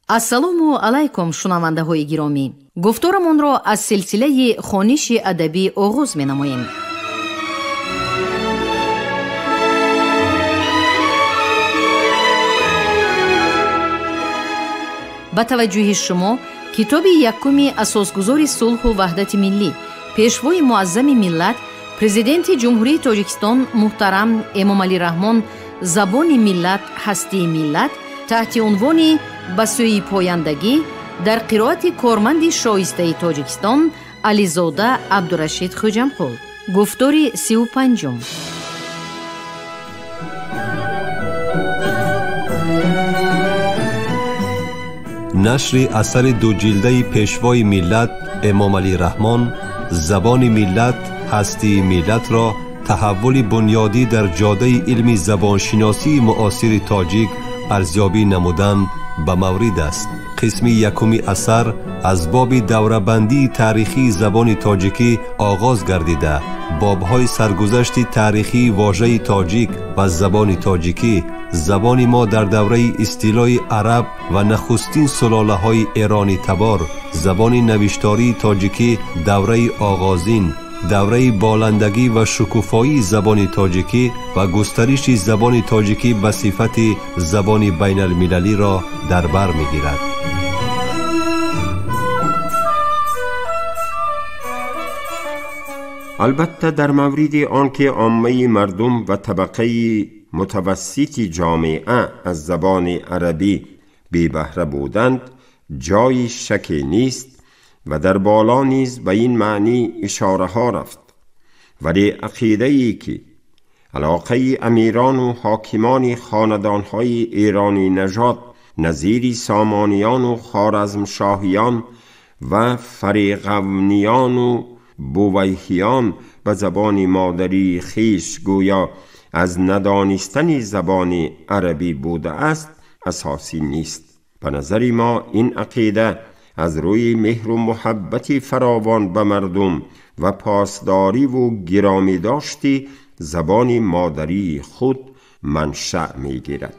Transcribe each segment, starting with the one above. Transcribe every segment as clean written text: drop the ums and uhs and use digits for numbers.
ассалому алайкум шунавандаҳои гиромӣ. гуфторамонро аз силсилаи хониши адабӣ оғоз менамоем. ба таваҷҷӯҳи шумо китоби якуми асосгузори сулҳу ваҳдати миллӣ, пешвои муаззами миллат, президенти ҷумҳурии Тоҷикистон муҳтарам Эмомалӣ Раҳмон забони миллат ҳастии миллат таҳти унвони ба сӯи пояндагӣ дар қироати корманди шоистаи Тоҷикистон Ализода Абдурашид Хоҷамқул. гуфтори 35. نشر اثر دوجلده پیشوای ملت امامعلی رحمان زبان ملت هستی ملت را تحول بنیادی در جاده علم زبانشناسی معاصر تاجیک ارزیابی نمودن به مورد است. قسم یکمی اثر از باب دوره‌بندی تاریخی زبان تاجیکی آغاز گردیده بابهای سرگذشت تاریخی واژه تاجیک و زبان تاجیکی، زبان ما در دوره استیلای عرب و نخستین سلاله های ایرانی تبار، زبان نوشتاری تاجیکی دوره آغازین، دوره بالندگی و شکوفایی زبان تاجیکی و گسترش زبان تاجیکی به صفت زبان بین المللی را در بر می‌گیرد. البته در مورد آنکه عامه مردم و طبقه متوسط جامعه از زبان عربی بی بهره بودند جای شکی نیست و در بالا نیز به این معنی اشاره ها رفت، ولی عقیده ای که علاقه امیران و حاکمان خاندان های ایرانی نژاد نظیر سامانیان و خوارزمشاهیان و فریغونیان و بویهیان به زبان مادری خیش گویا از ندانستن زبان عربی بوده است اساسی نیست. به نظر ما این عقیده از روی مهر و محبت فراوان به مردم و پاسداری و گرامی داشتی زبان مادری خود منشأ می گیرد.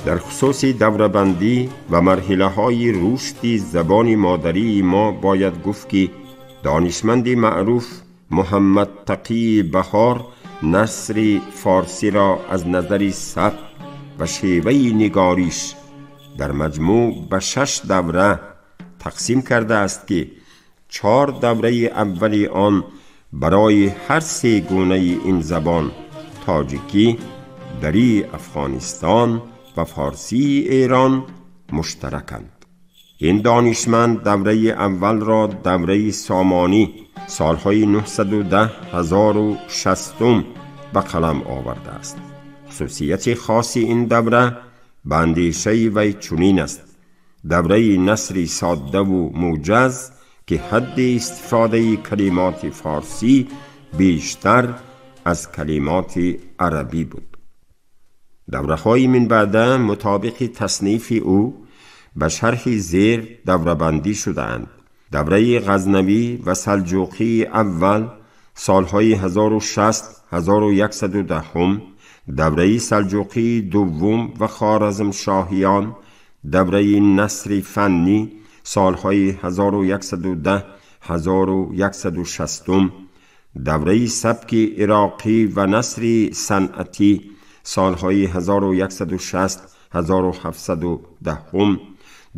در خصوص دوره‌بندی و مرحله‌های رشد زبان مادری ما باید گفت که دانشمند معروف محمد تقی بهار نثر فارسی را از نظر سبک و شیوه نگاریش در مجموع به 6 دوره تقسیم کرده است که 4 دوره اولی آن برای هر 3 گونه این زبان تاجیکی، دری افغانستان و فارسی ایران مشترکند. این دانشمند دوره اول را دوره سامانی سالهای 910 1060 به قلم آورده است. خصوصیت خاص این دوره به اندیشه وی چنین است: دوره نثر ساده و موجز که حد استفاده کلمات فارسی بیشتر از کلمات عربی بود. دوره های من بعد مطابق تصنیف او به شرح زیر دوره بندی شدند. دوره غزنوی و سلجوقی اول سالهای 1060 1110، دوره سلجوقی دوم و خوارزمشاهیان، دوره نثر فنی سالهای 1110 1160، دوره سبک عراقی و نثر صنعتی سالهای 1160 1710،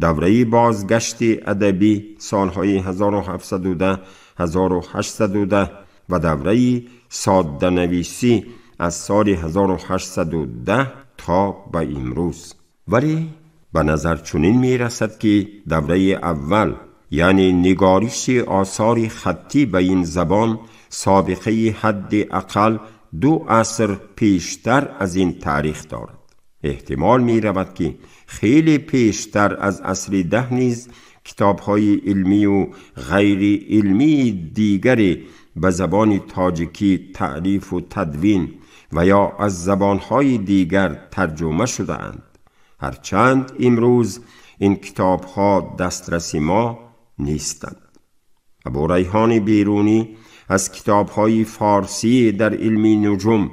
دوره بازگشت ادبی سالهای 1710 1810 و دوره ساده نویسی از سال 1810 تا به امروز. ولی به نظر چنین می رسد که دوره اول یعنی نگارش آثار خطی به این زبان سابقه حد اقل 2 عصر پیشتر از این تاریخ دارد. احتمال می رود که خیلی پیشتر از عصر 10 نیز کتاب‌های علمی و غیر علمی دیگری به زبان تاجیکی تألیف و تدوین و یا از زبان‌های دیگر ترجمه شده اند. هرچند امروز این کتاب‌ها دسترسی ما نیستند. ابو ریحان بیرونی از کتاب‌های فارسی در علم نجوم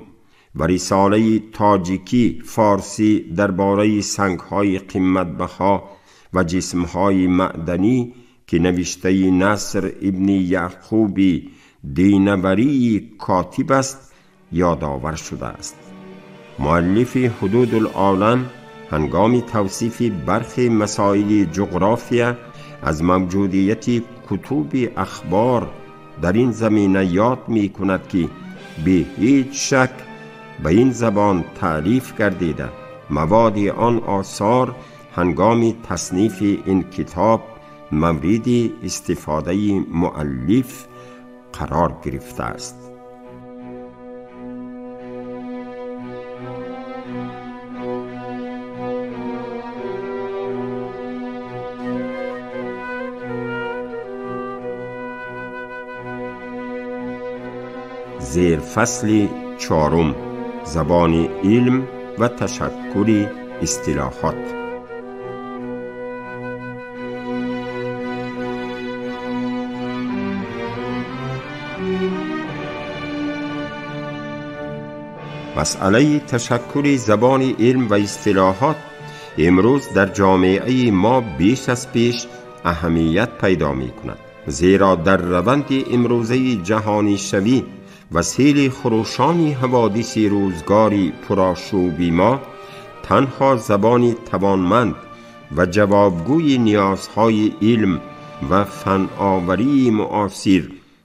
و رساله تاجیکی فارسی درباره سنگ‌های قیمت‌بها و جسم‌های معدنی که نوشته نصر ابن یعقوبی دینوری کاتب است یادآور شده است. مؤلف حدود العالم هنگام توصیف برخی مسائل جغرافیا از موجودیت کتب اخبار در این زمینه یاد می کند که به هیچ شک به این زبان تألیف گردیده. مواد آن آثار هنگام تصنیف این کتاب مورد استفاده مؤلف قرار گرفته است. زیر فصل 4 زبان علم و تشکل اصطلاحات. مسئله تشکل زبان علم و اصطلاحات امروز در جامعه ما بیش از پیش اهمیت پیدا می کند، زیرا در روند امروزه جهانی شوی و سیل خروشانی حوادث روزگاری پرآشوبی ما تنها زبانی توانمند و جوابگوی نیازهای علم و فناوری معاصر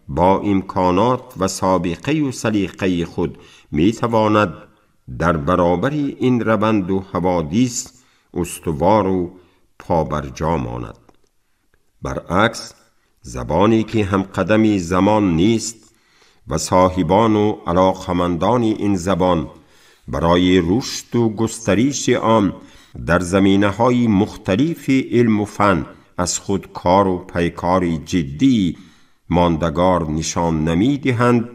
با امکانات و سابقه و سلیقه خود می تواند در برابر این روند و حوادث استوار و پابرجا ماند. برعکس زبانی که هم قدمی زمان نیست و صاحبان و علاقمندان این زبان برای رشد و گسترش آن در زمینه‌های مختلف علم و فن از خود کار و پیکار جدی ماندگار نشان نمی‌دهند،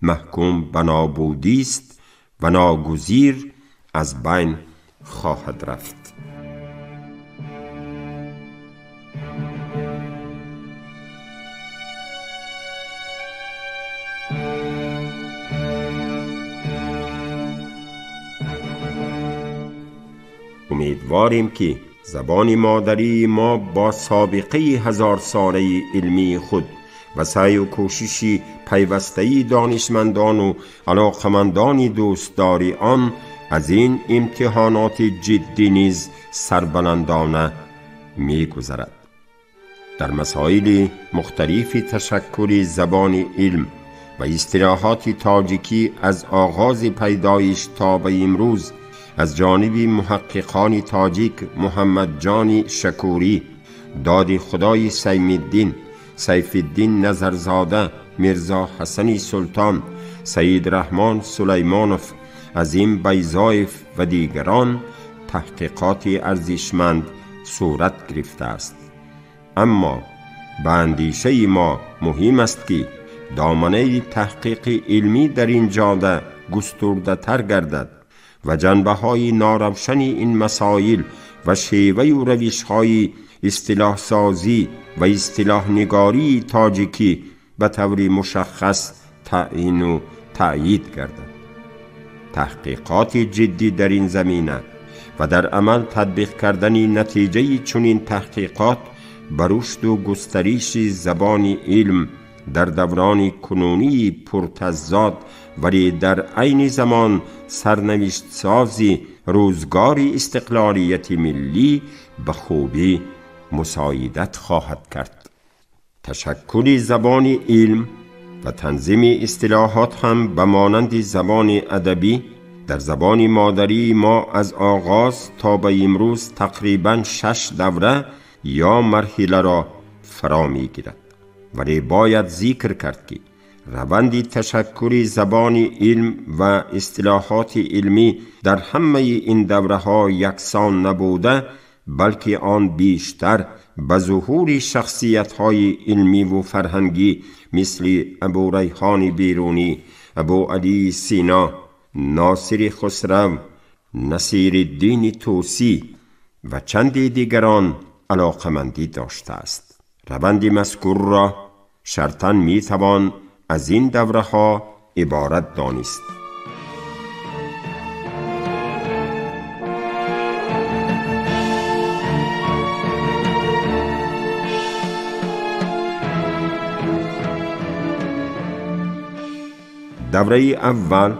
محکوم به نابودی است و ناگزیر از بین خواهد رفت. امیدواریم که زبان مادری ما با سابقه 1000 ساله علمی خود و سعی و کوشش پیوسته دانشمندان و علاقمندان دوستداری آن از این امتحانات جدی نیز سربلندانه می گذرد. در مسائل مختلف تشکل زبان علم و اصطلاحات تاجیکی از آغاز پیدایش تا به امروز از جانب محققان تاجیک محمد جان شکوری، داد خدای سیف الدین نظرزاده، میرزا حسن سلطان، سید رحمان سلیمانوف، عظیم بیضایف و دیگران تحقیقات ارزشمند صورت گرفته است. اما به اندیشه ما مهم است که دامنه تحقیق علمی در این جاده گسترده تر گردد و جنبه‌های ناروشن این مسائل و شیوه و روش‌های اصطلاح سازی و اصطلاح نگاری تاجیکی به طور مشخص تعیین و تأیید گردد. تحقیقات جدی در این زمینه و در عمل تطبیق کردن نتیجه چنین تحقیقات بر رشد و گسترش زبان علم در دوران کنونی پرتضاد ولی در عین زمان سرنوشت سازی روزگار استقلالیت ملی به خوبی مساعدت خواهد کرد. تشکل زبان علم و تنظیم اصطلاحات هم به مانند زبان ادبی در زبان مادری ما از آغاز تا به امروز تقریباً 6 دوره یا مرحله را فرا می‌گیرد. ولی باید ذکر کرد که روند تشکل زبان علم و اصطلاحات علمی در همه این دوره‌ها یکسان نبوده، بلکه آن بیشتر به ظهور شخصیت‌های علمی و فرهنگی مثل ابو ریحان بیرونی، ابو علی سینا، ناصر خسرو، نصیر الدین طوسی و چند دیگران علاقمندی داشته است. روند مذکور را شرطاً می توان از این دوره ها عبارت دانست. دوره اول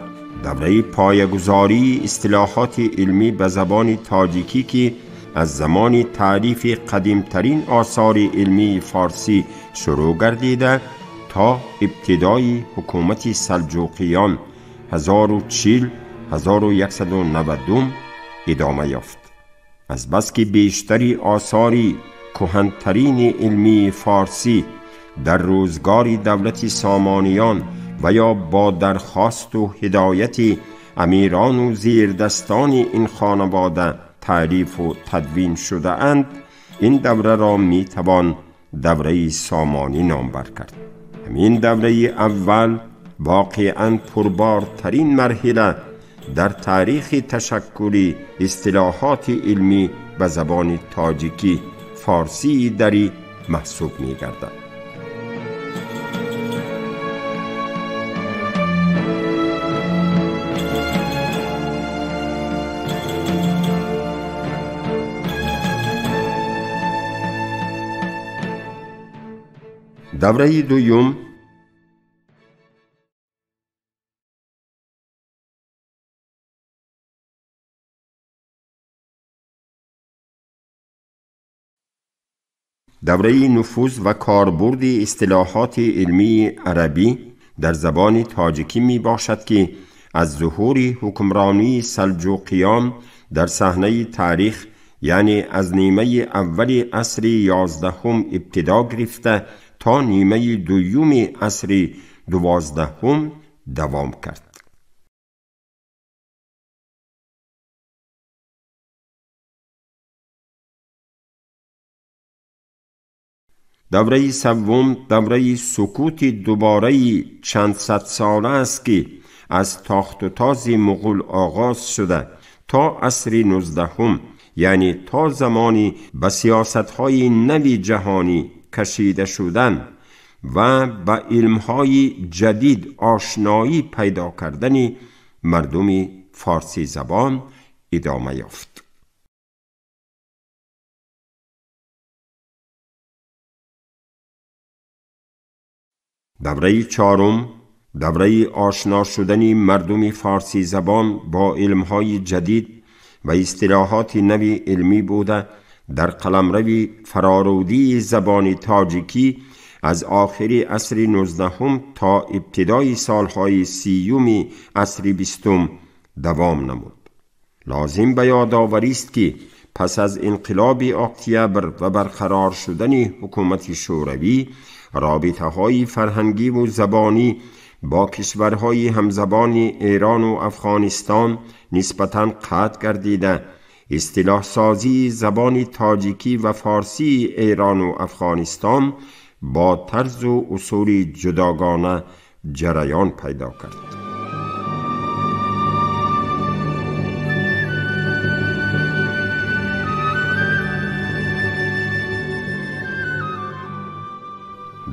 دوره پایه‌گذاری اصطلاحات علمی به زبان تاجیکی که از زمان تعریف قدیمترین آثار علمی فارسی شروع گردیده تا ابتدای حکومت سلجوقیان 1040-1192 ادامه یافت. از بس که بیشتری آثار کهن‌ترین علمی فارسی در روزگار دولت سامانیان و یا با درخواست و هدایت امیران و زیردستان این خانواده تعریف و تدوین شده اند، این دوره را می توان دوره سامانی نام بر کرد. همین دوره اول واقعاً پربارترین مرحله در تاریخ تشکل اصطلاحات علمی به زبان تاجیکی فارسی دری محسوب می گردد. دوره دوم دوره نفوذ و کاربرد اصطلاحات علمی عربی در زبان تاجیکی می باشد که از ظهور حکمرانی سلجوقیان در صحنه تاریخ، یعنی از نیمه اول عصر 11 ابتدا گرفته تا نیمه دوم عصر 12 دوام کرد. دوره سوم دوره سکوت دوباره چند صد ساله است که از تاخت و تاز مغول آغاز شده تا عصر 19، یعنی تا زمانی به سیاست‌های نوی جهانی کشیده شدن و به علم‌های جدید آشنایی پیدا کردن مردم فارسی زبان ادامه یافت. دوره چهارم دوره آشنا شدن مردم فارسی زبان با علم‌های جدید و اصطلاحات نوی علمی بوده در قلمرو فرارودی زبان تاجیکی از آخر عصر 19 تا ابتدای سالهای 30 عصر 20 دوام نمود. لازم به یادآوری است که پس از انقلاب اکتبر و برقرار شدن حکومت شوروی، رابطه‌های فرهنگی و زبانی با کشورهای همزبان ایران و افغانستان نسبتاً قطع گردیده. اصطلاح سازی زبان تاجیکی و فارسی ایران و افغانستان با طرز و اصول جداگانه جریان پیدا کرد.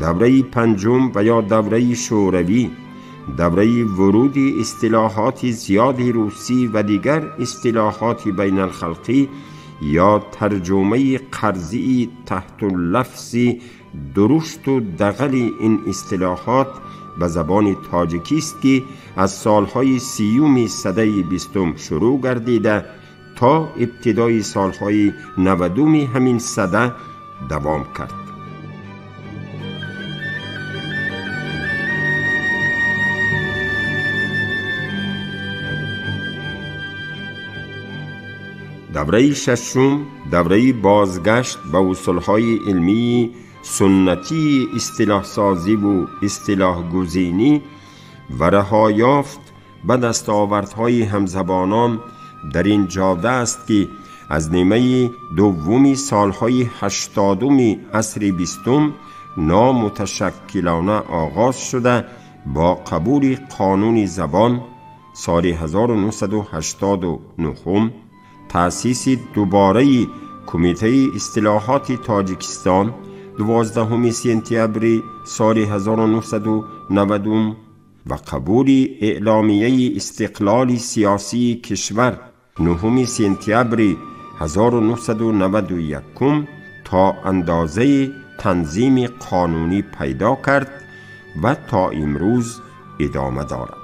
دوره پنجم و یا دوره شوروی دوره ورود اصطلاحات زیاد روسی و دیگر اصطلاحات بین الخلقی یا ترجمه قرضی تحت لفظ درشت و دغل این اصطلاحات به زبان تاجیکی است که از سالهای 30 سده 20 شروع گردیده تا ابتدای سالهای 90 همین سده دوام کرد. دوره ششم دوره بازگشت به اصولهای علمی سنتی اصطلاح سازی و اصطلاح گزینی و رهایافت به دستاوردهای همزبانان در این جاده است که از نیمه دوم سالهای 80 عصر 20 نامتشکلانه آغاز شده با قبول قانون زبان سال 1989 تأسیس دوباره کمیته اصطلاحات تاجیکستان 12 سپتامبر سال 1990 و قبول اعلامیه استقلال سیاسی کشور 9 سپتامبر 1991 تا اندازه تنظیم قانونی پیدا کرد و تا امروز ادامه دارد.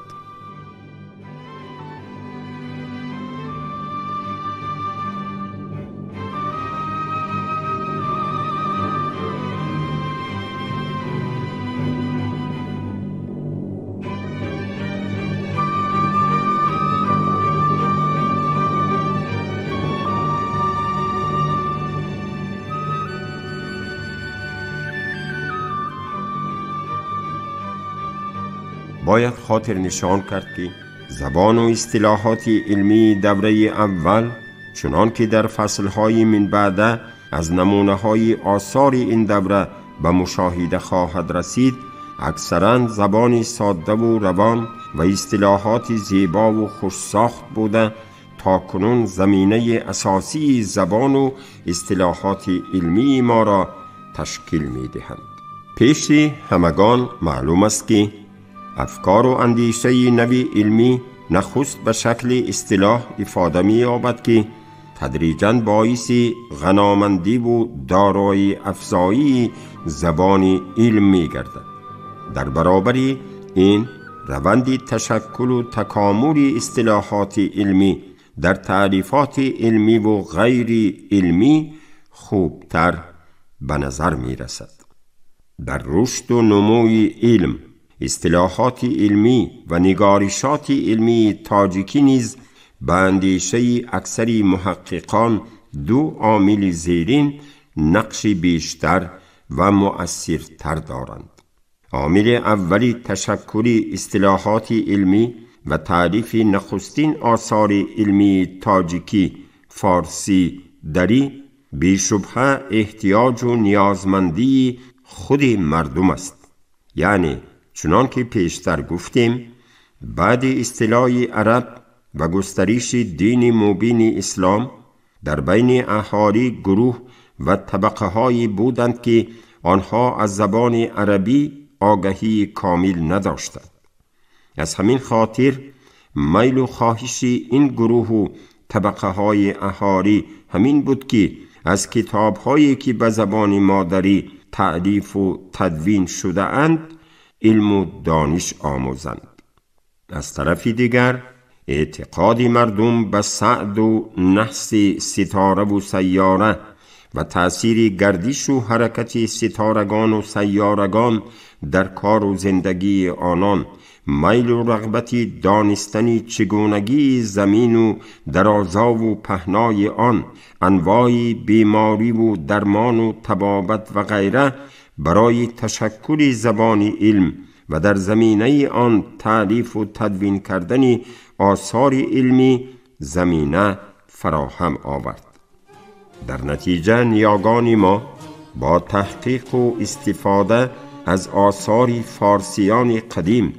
باید خاطر نشان کرد که زبان و اصطلاحات علمی دوره اول چنان که در فصلهای من بعد از نمونه‌های آثار این دوره به مشاهده خواهد رسید، اکثراً زبان ساده و روان و اصطلاحات زیبا و خوش‌ساخت بوده تا کنون زمینه اساسی زبان و اصطلاحات علمی ما را تشکیل می‌دهند. پیش همگان معلوم است که افکار و اندیشه نوی علمی نخست به شکل اصطلاح افاده می‌یابد که تدریجاً باعث غنامندی و دارایی افزایی زبان علم می‌گردد. در برابر این روند تشکل و تکامل اصطلاحات علمی در تعریفات علمی و غیر علمی خوبتر به نظر می‌رسد. در رشد و نموی علم، اصطلاحات علمی و نگارشات علمی تاجیکی نیز به اندیشه اکثر محققان دو عامل زیرین نقش بیشتر و مؤثرتر دارند. عامل اولی تشکل اصطلاحات علمی و تعریف نخستین آثار علمی تاجیکی فارسی دری بی‌شبهه احتیاج و نیازمندی خود مردم است. یعنی چنان که پیشتر گفتیم، بعد اصطلاح عرب و گسترش دین مبین اسلام در بین اهالی گروه و طبقه هایی بودند که آنها از زبان عربی آگاهی کامل نداشتند. از همین خاطر میل و خواهش این گروه و طبقه های اهالی همین بود که از کتاب هایی که به زبان مادری تألیف و تدوین شده اند علم و دانش آموزند. از طرف دیگر اعتقاد مردم به سعد و نحس ستاره و سیاره و تأثیر گردش و حرکت ستارگان و سیارگان در کار و زندگی آنان، میل و رغبت دانستن چگونگی زمین و درازا و پهنای آن، انواع بیماری و درمان و طبابت و غیره برای تشکل زبان علم و در زمینه آن تألیف و تدوین کردن آثار علمی زمینه فراهم آورد. در نتیجه نیاگان ما با تحقیق و استفاده از آثار فارسیان قدیم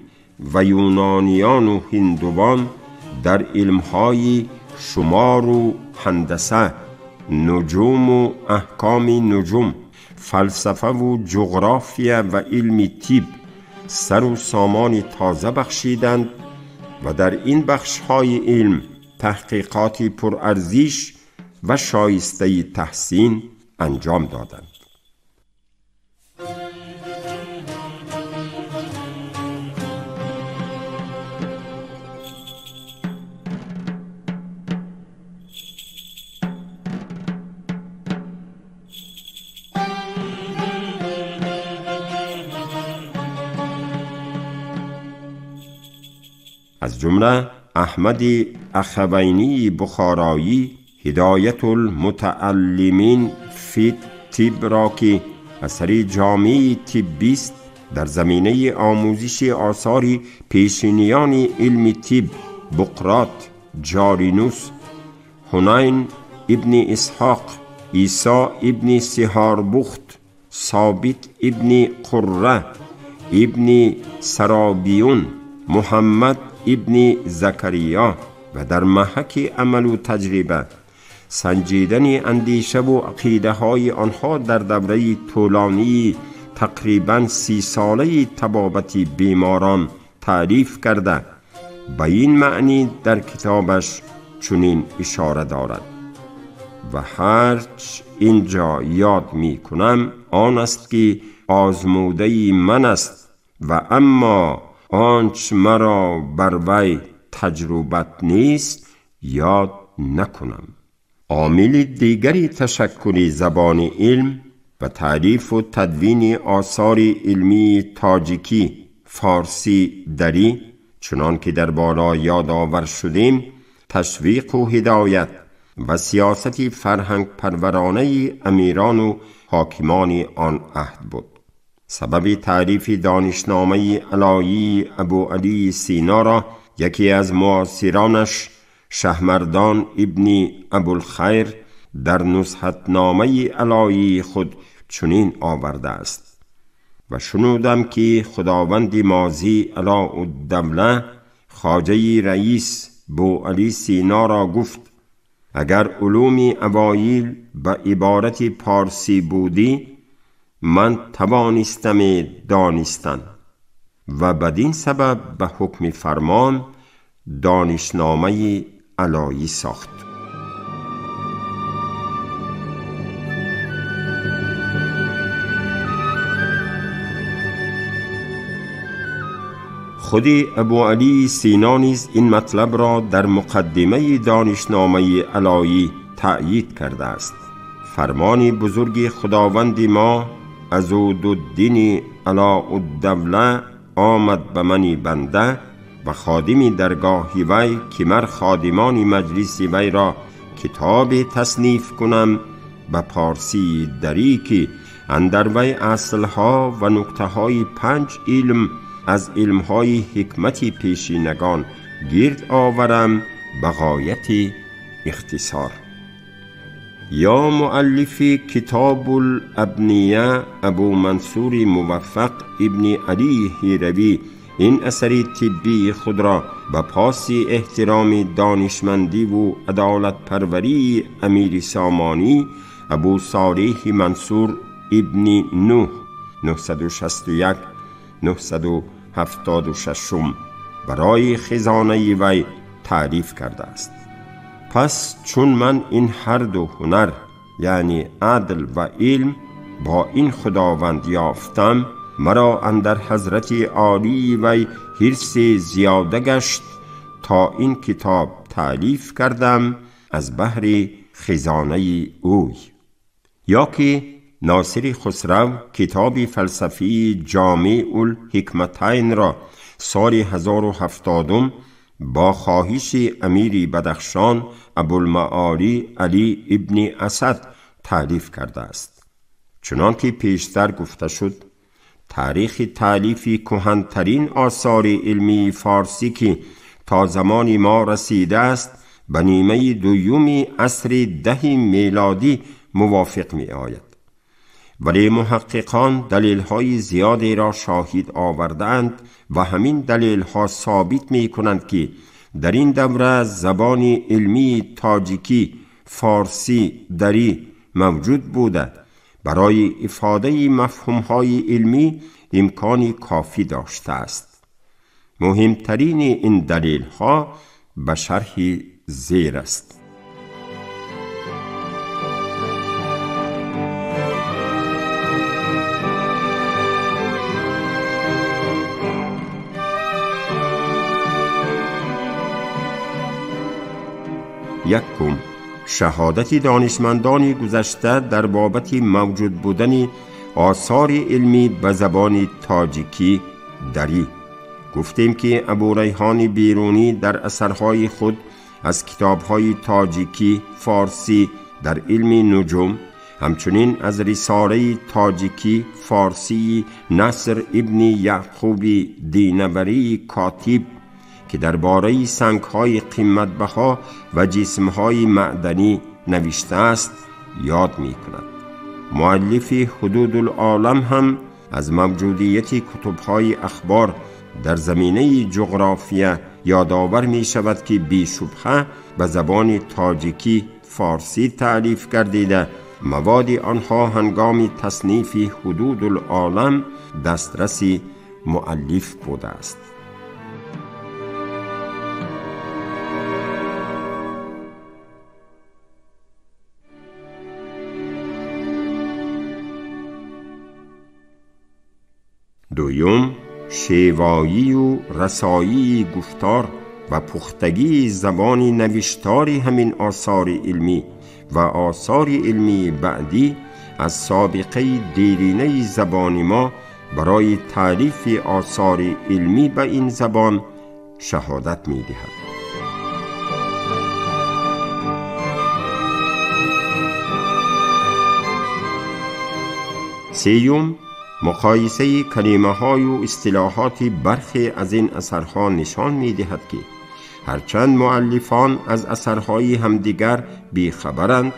و یونانیان و هندوان در علمهای شمار و هندسه، نجوم و احکام نجوم، فلسفه و جغرافیا و علم طب سر و سامان تازه بخشیدند و در این بخش‌های علم تحقیقاتی پرارزش و شایسته تحسین انجام دادند. از جمله احمد اخوینی بخارایی هدایت المتعلمین فی طب را که اثر جامع طبی است در زمینه آموزش آثار پیشینیان علم طب، بقراط، جارینوس، هنین ابن اسحاق، عیسی ابن سهاربخت، ثابت ابن قره، ابن سرابیون، محمد ابن زکریا و در محک عمل و تجربه سنجیدن اندیشه و عقیده های آنها در دوره طولانی تقریباً 30 ساله طبابت بیماران تعریف کرده. به این معنی در کتابش چنین اشاره دارد: و هرچ اینجا یاد می کنم آن است که آزموده من است و اما آنچ مرا بر وی تجربت نیست یاد نکنم. عامل دیگری تشکل زبان علم و تعریف و تدوین آثار علمی تاجیکی فارسی دری، چنان که در بالا یادآور شدیم، تشویق و هدایت و سیاست فرهنگ پرورانه امیران و حاکمان آن عهد بود. سبب تعریف دانشنامه علایی ابو علی سینا را یکی از معاصرانش شهرمردان ابن ابوالخیر در نصحتنامه علایی خود چنین آورده است: و شنودم که خداوند ماضی علاءالدوله خواجه رئیس ابو علی سینا را گفت اگر علوم اوایل به عبارت پارسی بودی من توانستم دانستن و بدین سبب به حکم فرمان دانشنامه علایی ساخت. خود ابو علی سینا نیز این مطلب را در مقدمه دانشنامه علایی تأیید کرده است: فرمان بزرگ خداوند ما عضدالدین علاءالدوله آمد به منی بنده و خادمی درگاه وی که مر خادمان مجلس وی را کتاب تصنیف کنم به پارسی دری که اندر وی اصلها و نکته‌های 5 علم از علمهای حکمت پیشینگان گرد آورم به غایت اختصار. یا مؤلف کتاب الابنیه ابو منصور موفق ابن علی هیروی این اثر طبی خود را به پاس احترام دانشمندی و عدالت پروری امیر سامانی ابو صالح منصور ابن نوح 961 976 برای خزانه وی تعریف کرده است. پس چون من این هر دو هنر یعنی عدل و علم با این خداوند یافتم، مرا اندر حضرت عالی وی حرص زیاده گشت تا این کتاب تألیف کردم از بهر خزانه اوی. یا که ناصر خسرو کتاب فلسفی جامع الحکمتین را سال 1070 با خواهش امیر بدخشان ابوالمعالی علی ابن اسد تألیف کرده است. چنان که پیشتر گفته شد، تاریخ تألیف کهن‌ترین آثار علمی فارسی که تا زمان ما رسیده است به نیمه دوم عصر 10 میلادی موافق می آید. ولی محققان دلیل‌های زیادی را شاهد آوردند و همین دلیل‌ها ثابت می‌کنند که در این دوره زبان علمی تاجیکی فارسی دری موجود بوده برای افاده مفهوم‌های علمی امکانی کافی داشته است. مهمترین این دلیل‌ها به شرح زیر است. یکم، شهادت دانشمندان گذشته در بابت موجود بودن آثار علمی به زبان تاجیکی دری. گفتیم که ابو ریحان بیرونی در اثرهای خود از کتابهای تاجیکی فارسی در علم نجوم، همچنین از رساله تاجیکی فارسی نصر ابن یعقوب دینوری کاتب که درباره سنگ‌های قیمت‌بها و جسم‌های معدنی نوشته است یاد می‌کند. مؤلف حدود العالم هم از موجودیت کتب‌های اخبار در زمینه جغرافیا یادآور می‌شود که بی‌شبهه به زبان تاجیکی فارسی تألیف گردیده، مواد آنها هنگام تصنیف حدود العالم دسترس مؤلف بوده است. دوم، شیوایی و رسایی گفتار و پختگی زبان نوشتاری همین آثار علمی و آثار علمی بعدی از سابقه دیرینه زبان ما برای تألیف آثار علمی به این زبان شهادت می دهد. سیوم، مقایسه کلمه های و اصطلاحات برخی از این اثرها نشان می دهد که هرچند مؤلفان از اثرهای همدیگر بیخبرند،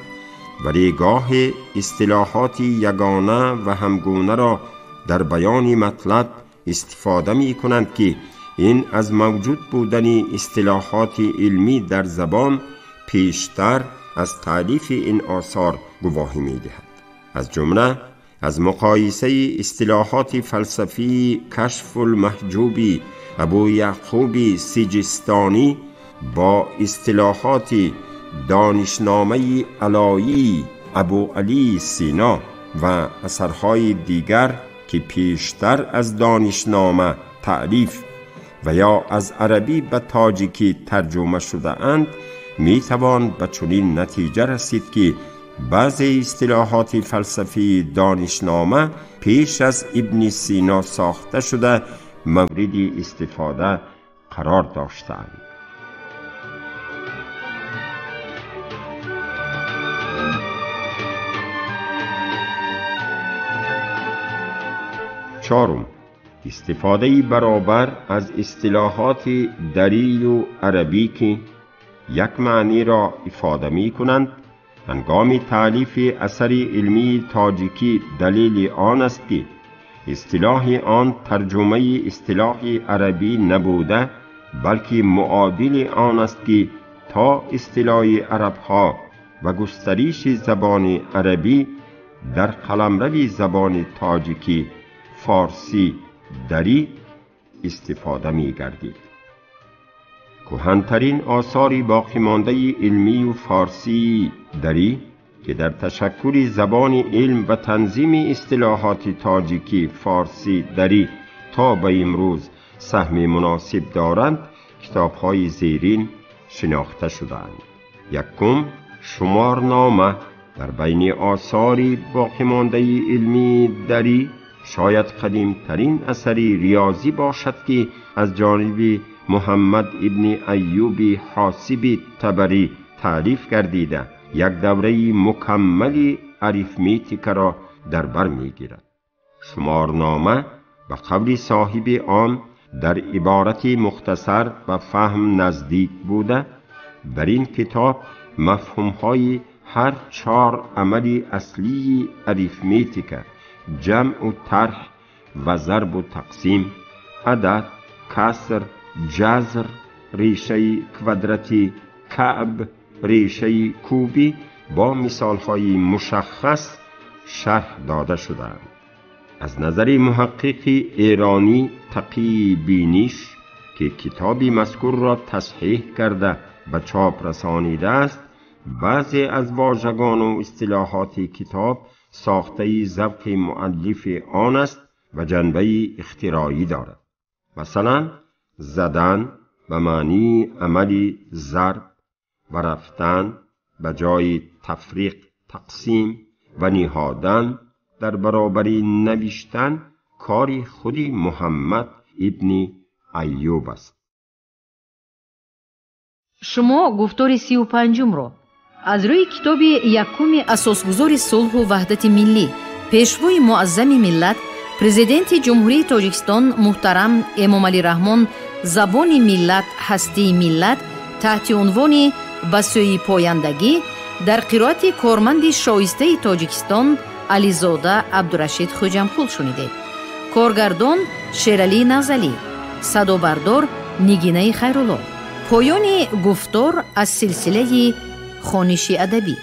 ولی گاه اصطلاحات یگانه و همگونه را در بیان مطلب استفاده می کنند که این از موجود بودن اصطلاحات علمی در زبان پیشتر از تألیف این آثار گواهی می دهد. از جمله از مقایسه اصطلاحات فلسفی کشف المحجوبی ابو یعقوب سیجستانی با اصطلاحات دانشنامه علایی ابو علی سینا و اثرهای دیگر که پیشتر از دانشنامه تألیف و یا از عربی به تاجیکی ترجمه شده اند، می توان به چنین نتیجه رسید که بعضی اصطلاحات فلسفی دانشنامه پیش از ابن سینا ساخته شده مورد استفاده قرار داشتند. چهارم، استفاده برابر از اصطلاحات دری و عربی که یک معنی را افاده می کنند هنگام تألیف اثر علمی تاجیکی دلیل آن است که اصطلاح آن ترجمه اصطلاح عربی نبوده، بلکه معادل آن است که تا اصطلاح عربها و گستریش زبان عربی در قلمرو زبان تاجیکی فارسی دری استفاده می گردید. کهن‌ترین آثار باقی مانده علمی و فارسی دری که در تشکل زبان علم و تنظیم اصطلاحات تاجیکی فارسی دری تا به امروز سهم مناسب دارند، کتاب‌های زیرین شناخته شدند. یکم، شمارنامه در بین آثار باقی مانده علمی دری شاید قدیمترین اثر ریاضی باشد که از جانب محمد ابن ایوب حاسب طبری تألیف گردیده یک دوره مکمل اریتمیتیک را در بر میگیرد. شمارنامه و قول صاحب آن در عبارت مختصر و فهم نزدیک بوده، در این کتاب مفهوم‌های هر 4 عمل اصلی اریتمیتیک، جمع و طرح و ضرب و تقسیم، عدد، کسر، جذر، ریشه کوادراتی، کعب، ریشه کوبی با مثالهای مشخص شرح داده شدند. از نظر محقق ایرانی تقی بینیش که کتابی مذکور را تصحیح کرده به چاپ رسانیده است، بعضی از واژگان و اصطلاحات کتاب ساخته ذوق مؤلف آن است و جنبه اختراعی دارد. مثلا زدن به معنی عملی ضرب و رفتن به جای تفریق تقسیم و نهادن در برابر نوشتن کاری خودی محمد ابن ایوب است. شما گفتار 35 رو از روی کتاب یکم اساسگذار صلح و وحدت ملی، پیشوای معظم ملت، پرزیدنت جمهوری تاجیکستان محترم امامعلی رحمان، زبان ملت هستی ملت، تحت عنوان به سوی پایندگی در قرائت کارمند شایسته تاجیکستان علیزاده عبدالرشید خوجمپول شنیدید. کارگردان شیرعلی نزلی، صدابردار نگینه خیرالله. پایان گفتار از سلسله خونشی ادبی.